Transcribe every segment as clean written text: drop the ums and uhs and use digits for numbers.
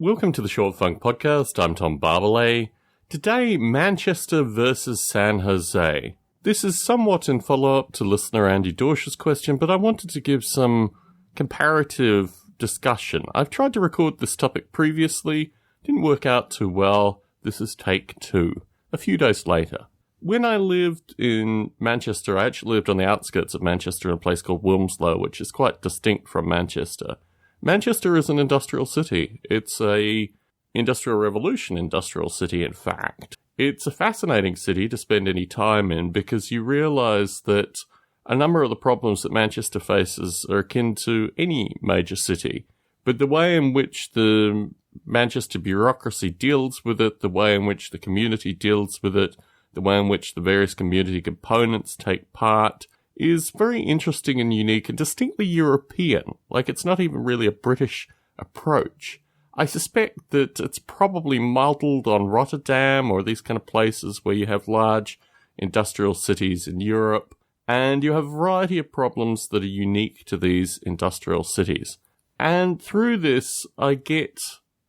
Welcome to the Short Funk Podcast. I'm Tom Barbalet. Today, Manchester versus San Jose. This is somewhat in follow-up to listener Andy Dorsch's question, but I wanted to give some comparative discussion. I've tried to record this topic previously, didn't work out too well. This is take 2, a few days later. When I lived in Manchester, I actually lived on the outskirts of Manchester in a place called Wilmslow, which is quite distinct from Manchester. Manchester is an industrial city. It's a Industrial Revolution industrial city, in fact. It's a fascinating city to spend any time in because you realise that a number of the problems that Manchester faces are akin to any major city. But the way in which the Manchester bureaucracy deals with it, the way in which the community deals with it, the way in which the various community components take part is very interesting and unique and distinctly European. Like, it's not even really a British approach. I suspect that it's probably modelled on Rotterdam or these kind of places where you have large industrial cities in Europe, and you have a variety of problems that are unique to these industrial cities. And through this, I get...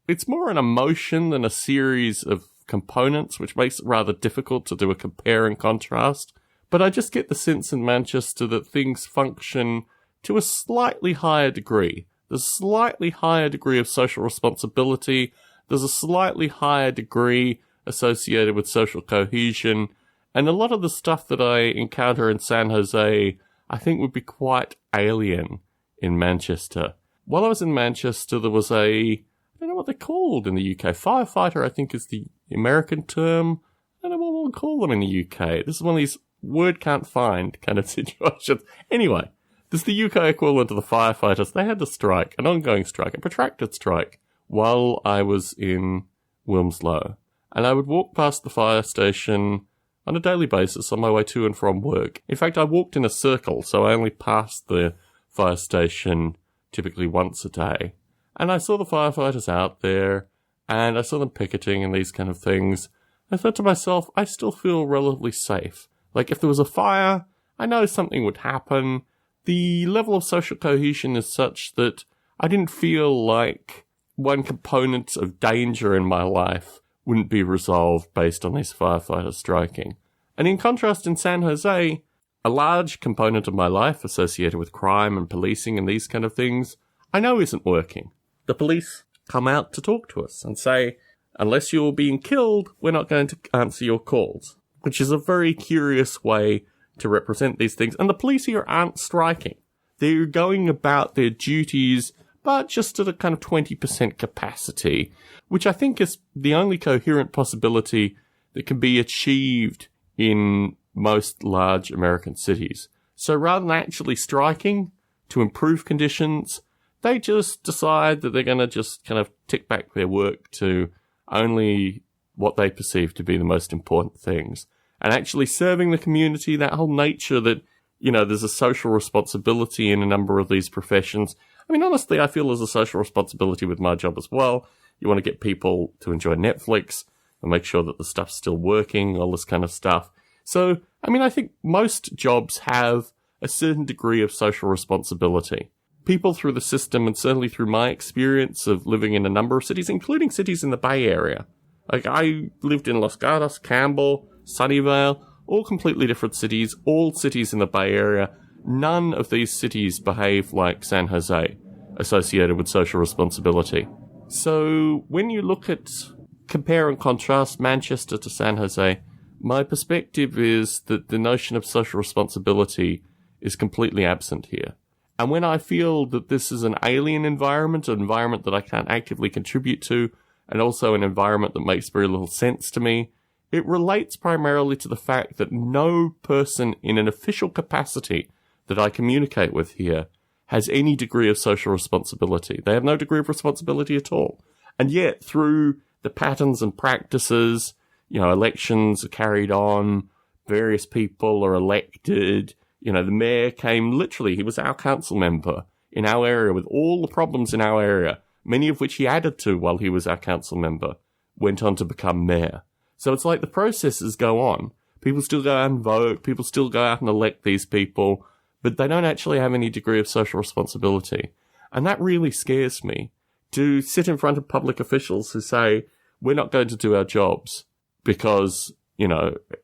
it's more an emotion than a series of components, which makes it rather difficult to do a compare and contrast. But I just get the sense in Manchester that things function to a slightly higher degree. There's a slightly higher degree of social responsibility. There's a slightly higher degree associated with social cohesion. And a lot of the stuff that I encounter in San Jose, I think would be quite alien in Manchester. While I was in Manchester, there was I don't know what they're called in the UK. Firefighter, I think, is the American term. I don't know what we'll call them in the UK. This is one of these word can't find kind of situations. Anyway, this is the UK equivalent of the firefighters. They had to strike, an ongoing strike, a protracted strike, while I was in Wilmslow. And I would walk past the fire station on a daily basis on my way to and from work. In fact, I walked in a circle, so I only passed the fire station typically once a day. And I saw the firefighters out there, and I saw them picketing and these kind of things. I thought to myself, I still feel relatively safe. Like, if there was a fire, I know something would happen. The level of social cohesion is such that I didn't feel like one component of danger in my life wouldn't be resolved based on these firefighters striking. And in contrast, in San Jose, a large component of my life associated with crime and policing and these kind of things, I know isn't working. The police come out to talk to us and say, unless you're being killed, we're not going to answer your calls. Which is a very curious way to represent these things. And the police here aren't striking. They're going about their duties, but just at a kind of 20% capacity, which I think is the only coherent possibility that can be achieved in most large American cities. So rather than actually striking to improve conditions, they just decide that they're going to just kind of tick back their work to only what they perceive to be the most important things. And actually serving the community, that whole nature that, you know, there's a social responsibility in a number of these professions. I mean, honestly, I feel there's a social responsibility with my job as well. You want to get people to enjoy Netflix and make sure that the stuff's still working, all this kind of stuff. So, I mean, I think most jobs have a certain degree of social responsibility. People through the system, and certainly through my experience of living in a number of cities, including cities in the Bay Area. Like, I lived in Los Gatos, Campbell, Sunnyvale, all completely different cities, all cities in the Bay Area. None of these cities behave like San Jose, associated with social responsibility. So, when you look at, compare and contrast Manchester to San Jose, my perspective is that the notion of social responsibility is completely absent here. And when I feel that this is an alien environment, an environment that I can't actively contribute to, and also an environment that makes very little sense to me, it relates primarily to the fact that no person in an official capacity that I communicate with here has any degree of social responsibility. They have no degree of responsibility at all. And yet, through the patterns and practices, you know, elections are carried on, various people are elected. You know, the mayor came, literally, he was our council member in our area with all the problems in our area, many of which he added to while he was our council member, went on to become mayor. So it's like the processes go on. People still go out and vote, people still go out and elect these people, but they don't actually have any degree of social responsibility. And that really scares me. to sit in front of public officials who say, we're not going to do our jobs because,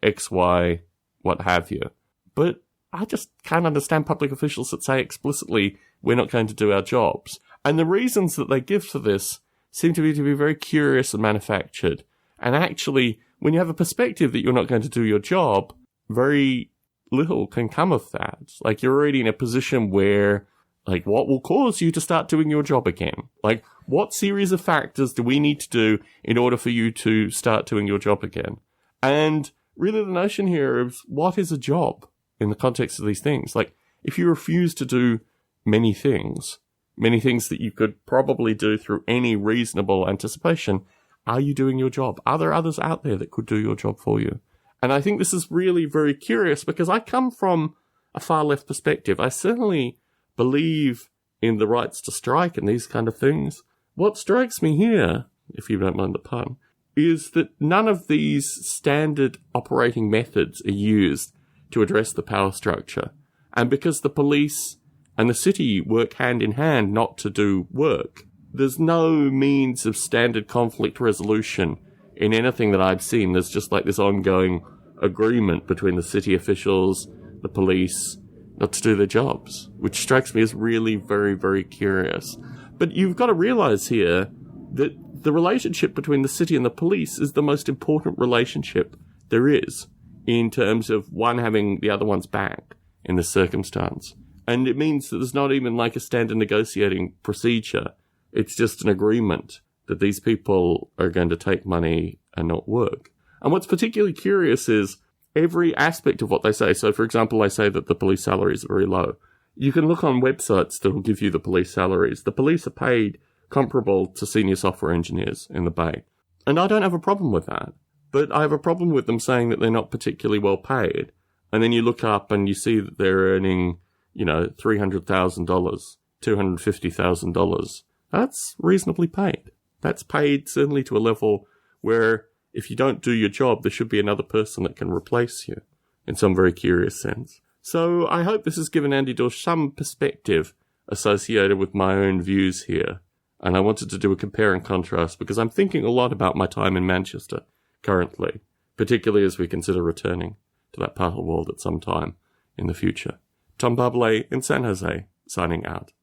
X, Y, what have you. But I just can't understand public officials that say explicitly, we're not going to do our jobs. And the reasons that they give for this seem to be very curious and manufactured. And actually, when you have a perspective that you're not going to do your job, very little can come of that. Like, you're already in a position where, like, what will cause you to start doing your job again? Like, what series of factors do we need to do in order for you to start doing your job again? And really the notion here is, what is a job in the context of these things? Like, if you refuse to do many things that you could probably do through any reasonable anticipation, are you doing your job? Are there others out there that could do your job for you? And I think this is really very curious because I come from a far left perspective. I certainly believe in the rights to strike and these kind of things. What strikes me here, if you don't mind the pun, is that none of these standard operating methods are used to address the power structure. And because the police and the city work hand in hand not to do work, there's no means of standard conflict resolution in anything that I've seen. There's just like this ongoing agreement between the city officials, the police, not to do their jobs, which strikes me as really very, very curious. But you've got to realize here that the relationship between the city and the police is the most important relationship there is in terms of one having the other one's back in this circumstance. And it means that there's not even like a standard negotiating procedure. It's just an agreement that these people are going to take money and not work. And what's particularly curious is every aspect of what they say. So, for example, they say that the police salaries are very low. You can look on websites that will give you the police salaries. The police are paid comparable to senior software engineers in the Bay. And I don't have a problem with that. But I have a problem with them saying that they're not particularly well paid. And then you look up and you see that they're earning, $300,000, $250,000. That's reasonably paid. That's paid certainly to a level where if you don't do your job, there should be another person that can replace you in some very curious sense. So I hope this has given Andy Dorsch some perspective associated with my own views here. And I wanted to do a compare and contrast because I'm thinking a lot about my time in Manchester currently, particularly as we consider returning to that part of the world at some time in the future. Tom Barbalet in San Jose, signing out.